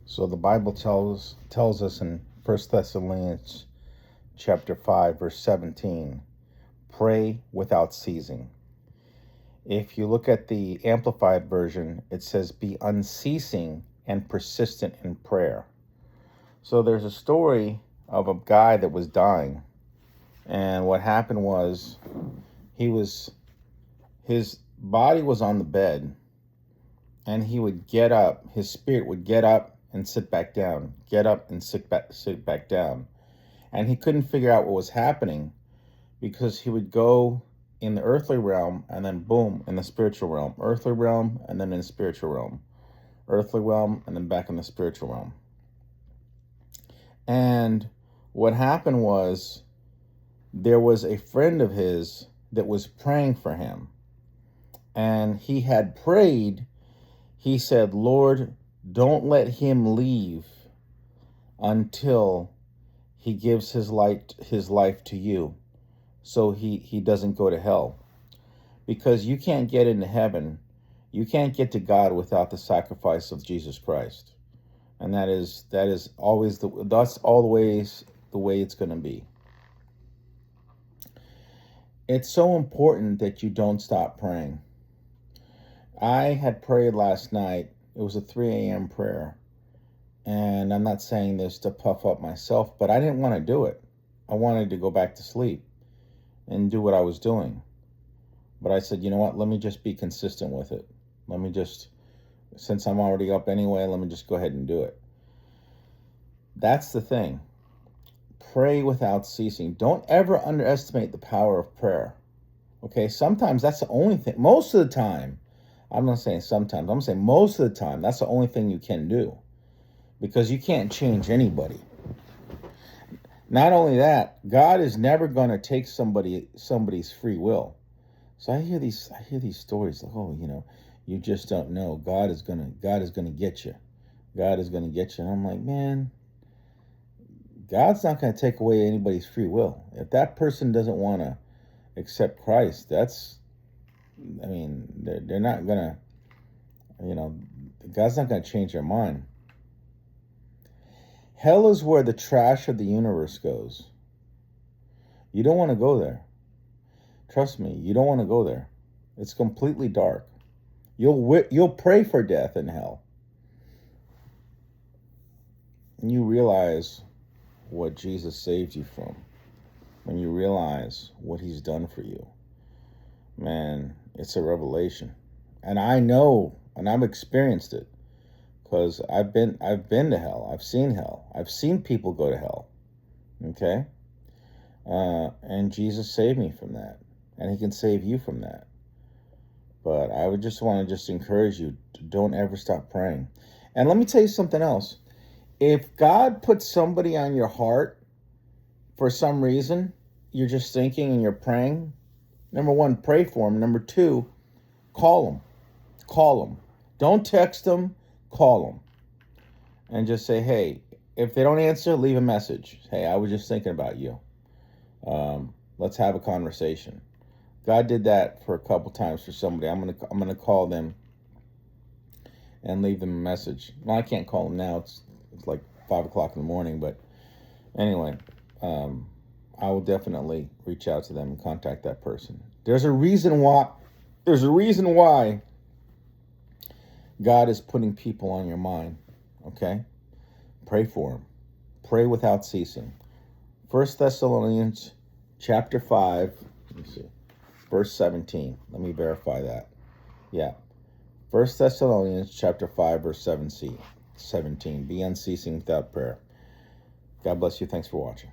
So the Bible tells us in 1 Thessalonians chapter 5, verse 17, pray without ceasing. If you look at the Amplified version, it says be unceasing and persistent in prayer. So there's a story of a guy that was dying. And what happened was his body was on the bed, and he would get up, his spirit would get up and sit back down, get up and sit back down. And he couldn't figure out what was happening, because he would go in the earthly realm and then boom, in the spiritual realm, earthly realm and then in the spiritual realm, earthly realm and then back in the spiritual realm. And what happened was there was a friend of his that was praying for him. And he had prayed, he said, Lord, don't let him leave until he gives his life to you, so he doesn't go to hell. Because you can't get into heaven, you can't get to God without the sacrifice of Jesus Christ. And that is always that's always the way it's going to be. It's so important that you don't stop praying. I had prayed last night. It was a 3 a.m. prayer. And I'm not saying this to puff up myself, but I didn't want to do it. I wanted to go back to sleep and do what I was doing. But I said, you know what? Let me just be consistent with it. Let me just, since I'm already up anyway, let me just go ahead and do it. That's the thing. Pray without ceasing. Don't ever underestimate the power of prayer. Okay? Sometimes that's the only thing. Most of the time, I'm not saying sometimes, I'm saying most of the time, that's the only thing you can do. Because you can't change anybody. Not only that, God is never going to take somebody's free will. So I hear these stories like, oh, you just don't know. God is gonna get you. God is gonna get you. And I'm like, man, God's not going to take away anybody's free will. If that person doesn't want to accept Christ, they're not going to, God's not going to change their mind. Hell is where the trash of the universe goes. You don't want to go there. Trust me, you don't want to go there. It's completely dark. You'll pray for death in hell. And you realize what Jesus saved you from. When you realize what he's done for you. Man, it's a revelation. And I know, and I've experienced it. Because I've been to hell. I've seen hell. I've seen people go to hell. Okay? And Jesus saved me from that. And he can save you from that. But I would just want to encourage you to don't ever stop praying. And let me tell you something else. If God puts somebody on your heart for some reason, you're just thinking and you're praying, number one, pray for them. Number two, call them. Call them. Don't text them. Call them and just say, hey, if they don't answer, leave a message. Hey, I was just thinking about you. Let's have a conversation. God did that for a couple times for somebody. I'm gonna call them and leave them a message. Well, I can't call them now. It's like 5 o'clock in the morning. But anyway, I will definitely reach out to them and contact that person. There's a reason why God is putting people on your mind, okay? Pray for them. Pray without ceasing. 1 Thessalonians chapter 5, let me see, verse 17. Let me verify that. Yeah. 1 Thessalonians chapter 5, verse 17. Be unceasing without prayer. God bless you. Thanks for watching.